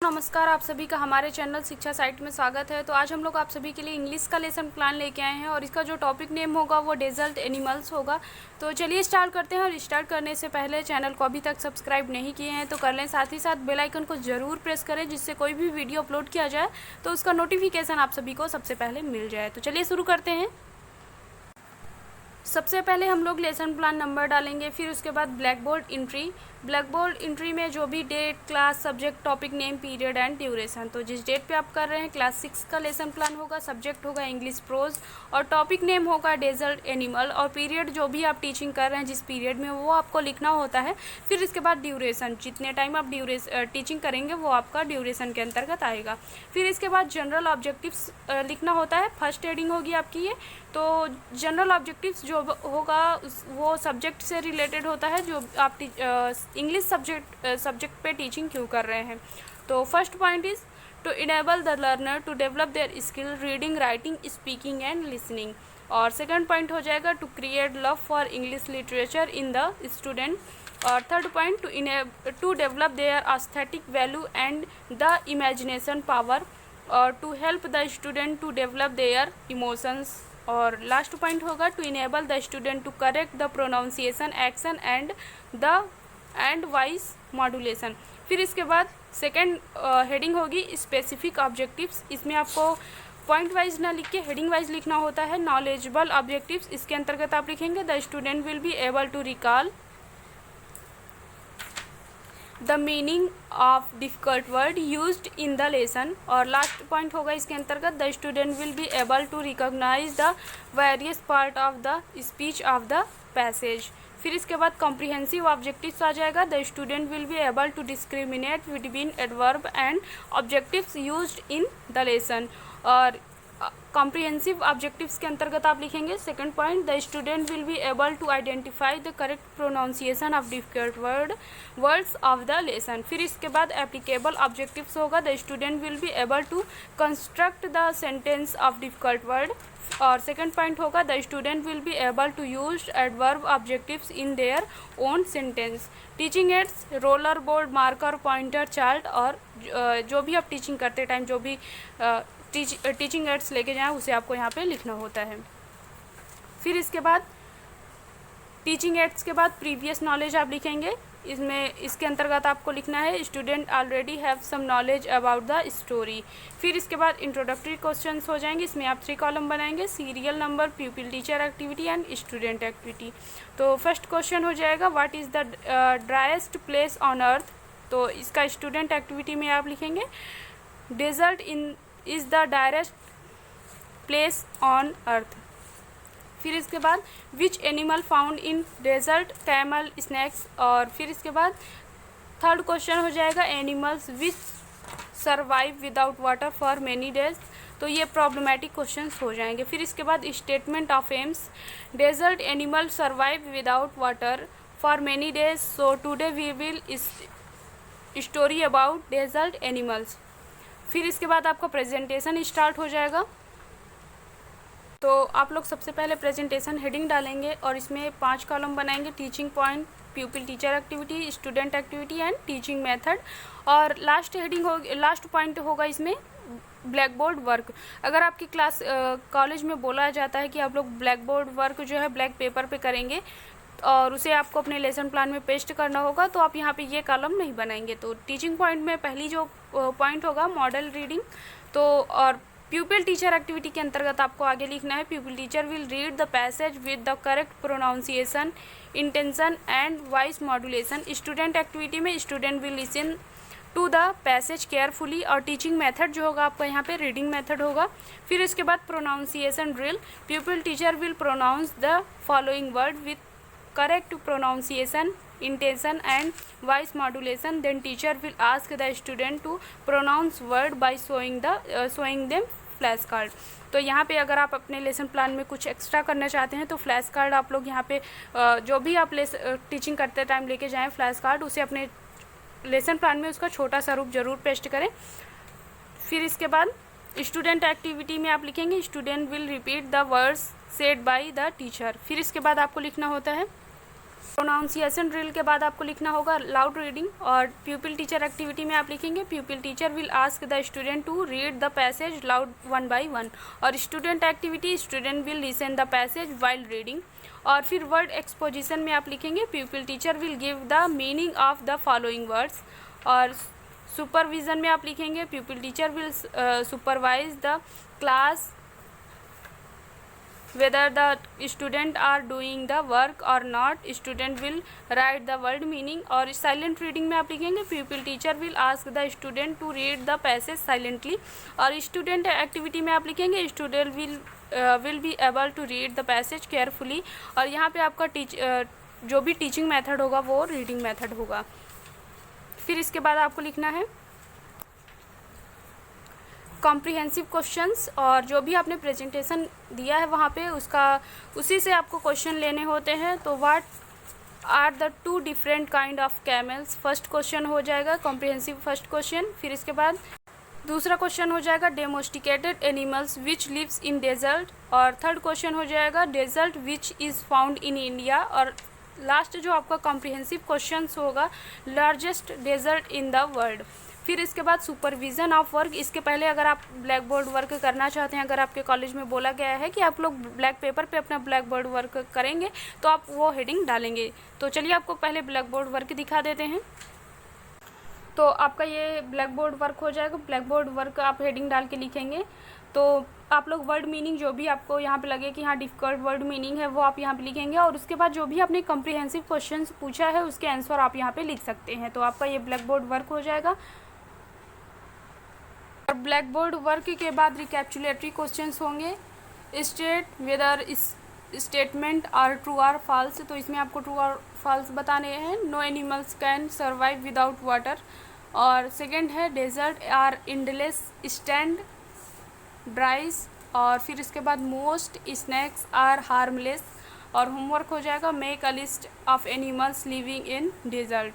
नमस्कार, आप सभी का हमारे चैनल शिक्षा साइट में स्वागत है। तो आज हम लोग आप सभी के लिए इंग्लिश का लेसन प्लान लेके आए हैं और इसका जो टॉपिक नेम होगा वो डेजर्ट एनिमल्स होगा। तो चलिए स्टार्ट करते हैं। और स्टार्ट करने से पहले चैनल को अभी तक सब्सक्राइब नहीं किए हैं तो कर लें, साथ ही साथ बेल आइकन को ज़रूर प्रेस करें जिससे कोई भी वीडियो अपलोड किया जाए तो उसका नोटिफिकेशन आप सभी को सबसे पहले मिल जाए। तो चलिए शुरू करते हैं। सबसे पहले हम लोग लेसन प्लान नंबर डालेंगे, फिर उसके बाद blackboard entry. Blackboard entry में जो भी date, class, subject, topic name, period and duration. तो जिस डेट पे आप कर रहे हैं क्लास 6 का लेसन प्लान होगा, सब्जेक्ट होगा इंग्लिश प्रोज और टॉपिक नेम होगा डेजर्ट एनिमल और पीरियड जो भी आप टीचिंग कर रहे हैं जिस पीरियड में वो आपको लिखना होता है। फिर इसके बाद ड्यूरेशन, जितने टाइम आप टीचिंग करेंगे वो आपका ड्यूरेशन के अंतर्गत आएगा। फिर इसके बाद जनरल ऑब्जेक्टिव्स लिखना होता है। फर्स्ट हेडिंग होगी आपकी ये। तो जनरल ऑब्जेक्टिव्स जो होगा वो सब्जेक्ट से रिलेटेड होता है, जो आप इंग्लिश सब्जेक्ट पे टीचिंग क्यों कर रहे हैं। तो first point is to enable the learner to develop their skill reading, writing, speaking and listening. और सेकंड पॉइंट हो जाएगा to create love for English literature in the student. और third point to develop their aesthetic value and the imagination power और to help the student to develop their emotions. और last point होगा to enable the student to correct the pronunciation, action and voice modulation. फिर इसके बाद second heading होगी specific objectives. इसमें आपको point wise ना लिख के हेडिंग वाइज लिखना होता है। नॉलेजेबल ऑब्जेक्टिव्स, इसके अंतर्गत आप लिखेंगे the student will be able to recall the meaning of difficult word used in the lesson. और लास्ट पॉइंट होगा इसके अंतर्गत the student will be able to recognise the various part of the speech of the passage. फिर इसके बाद comprehensive objectives आ जाएगा the student will be able to discriminate between adverb and objectives used in the lesson. और comprehensive objectives के अंतर्गत आप लिखेंगे second point the student will be able to identify the correct pronunciation of difficult words of the lesson. फिर इसके बाद applicable objectives होगा the student will be able to construct the sentence of difficult word. और second point होगा the student will be able to use adverb objectives in their own sentence. Teaching aids, roller board, marker, pointer, chart और जो भी आप teaching करते time जो भी teaching ads लेके जाएं उसे आपको यहाँ पे लिखना होता है। फिर इसके बाद टीचिंग एड्स के बाद प्रीवियस नॉलेज आप लिखेंगे। इसके अंतर्गत आपको लिखना है student already have some knowledge about the story. फिर इसके बाद इंट्रोडक्टरी क्वेश्चंस हो जाएंगे। इसमें आप 3 कॉलम बनाएंगे, serial number, pupil teacher activity and student activity. तो फर्स्ट क्वेश्चन हो जाएगा what is the driest place on earth. तो इसका स्टूडेंट एक्टिविटी में आप लिखेंगे desert is the driest place on earth. फिर इसके बाद which animal found in desert, camel, snakes. और फिर इसके बाद थर्ड क्वेश्चन हो जाएगा animals which survive without water for many days. तो ये प्रॉब्लमेटिक क्वेश्चंस हो जाएंगे। फिर इसके बाद statement of aims, desert animal survive without water for many days, so today we will story about desert animals. फिर इसके बाद आपका प्रेजेंटेशन स्टार्ट हो जाएगा। तो आप लोग सबसे पहले प्रेजेंटेशन हेडिंग डालेंगे और इसमें 5 कॉलम बनाएंगे, teaching point, people teacher activity, student activity and teaching method. और लास्ट हेडिंग होगी, लास्ट पॉइंट होगा इसमें ब्लैक बोर्ड वर्क। अगर आपकी क्लास कॉलेज में बोला जाता है कि आप लोग ब्लैक बोर्ड वर्क जो है ब्लैक पेपर पे करेंगे और उसे आपको अपने लेसन प्लान में पेस्ट करना होगा तो आप यहाँ पे ये कॉलम नहीं बनाएंगे। तो टीचिंग पॉइंट में पहली जो पॉइंट होगा मॉडल रीडिंग। तो और प्यूपिल टीचर एक्टिविटी के अंतर्गत आपको आगे लिखना है pupil teacher will read the passage with the correct pronunciation, intention and voice modulation. Student activity में student will listen to the passage carefully. और टीचिंग मेथड जो होगा आपका यहाँ पे रीडिंग मेथड होगा। फिर इसके बाद pronunciation drill, pupil teacher will pronounce the following word with correct pronunciation, intention and voice modulation. Then teacher will ask the student to pronounce word by showing them flash card. तो यहाँ पे अगर आप अपने लेसन प्लान में कुछ extra करना चाहते हैं तो फ्लैश कार्ड आप लोग यहाँ पे जो भी आप टीचिंग करते टाइम लेके जाएं फ्लैश कार्ड, उसे अपने लेसन प्लान में उसका छोटा सा रूप जरूर पेस्ट करें। फिर इसके बाद स्टूडेंट एक्टिविटी में आप लिखेंगे student will repeat the words said by the teacher. फिर इसके बाद आपको लिखना होता है प्रोनाउंसिएशन ड्रिल के बाद आपको लिखना होगा लाउड रीडिंग, और प्यूपिल टीचर एक्टिविटी में आप लिखेंगे pupil teacher will ask the student to read the passage loud 1 by 1, और student activity student will listen the passage while reading. और फिर वर्ड एक्सपोजिशन में आप लिखेंगे pupil teacher will give the meaning of the following words, और supervision में आप लिखेंगे pupil teacher will supervise the class whether the student are doing the work or not, student will write the word meaning। और silent reading में आप लिखेंगे pupil teacher will ask the student to read the passage silently, और student activity में आप लिखेंगे student will be able to read the passage carefully, और यहाँ पे आपका जो भी टीचिंग मेथड होगा वो रीडिंग मेथड होगा। फिर इसके बाद आपको लिखना है कॉम्प्रिहेंसिव क्वेश्चंस, और जो भी आपने प्रेजेंटेशन दिया है वहाँ पे उसी से आपको क्वेश्चन लेने होते हैं। तो what are the 2 different kind of camels, first question हो जाएगा कॉम्प्रिहेंसिव फर्स्ट क्वेश्चन। फिर इसके बाद दूसरा क्वेश्चन हो जाएगा domesticated animals which lives in desert, और थर्ड क्वेश्चन हो जाएगा desert which is found in India, और लास्ट जो आपका कॉम्प्रिहेंसिव क्वेश्चन होगा largest desert in the world. फिर इसके बाद सुपरविज़न ऑफ वर्क, इसके पहले अगर आप ब्लैक बोर्ड वर्क करना चाहते हैं, अगर आपके कॉलेज में बोला गया है कि आप लोग ब्लैक पेपर पे अपना ब्लैक बोर्ड वर्क करेंगे तो आप वो हेडिंग डालेंगे। तो चलिए आपको पहले ब्लैक बोर्ड वर्क दिखा देते हैं। तो आपका ये ब्लैक बोर्ड वर्क हो जाएगा। ब्लैक बोर्ड वर्क आप हेडिंग डाल के लिखेंगे, तो आप लोग वर्ड मीनिंग जो भी आपको यहाँ पे लगे कि हाँ डिफ़िकल्ट वर्ड मीनिंग है वो आप यहाँ पे लिखेंगे, और उसके बाद जो भी आपने कॉम्प्रिहेंसिव क्वेश्चन पूछा है उसके आंसर आप यहाँ पे लिख सकते हैं। तो आपका ये ब्लैक बोर्ड वर्क हो जाएगा। और ब्लैक बोर्ड वर्क के बाद रिकैप्चुलेटरी क्वेश्चंस होंगे। State whether statement are true or false, तो इसमें आपको ट्रू और फॉल्स बताने हैं। No animals can survive without water, और सेकंड है desert are endless stand dries, और फिर इसके बाद मोस्ट स्नैक्स आर हार्मलेस। और होमवर्क हो जाएगा make a list of animals living in desert.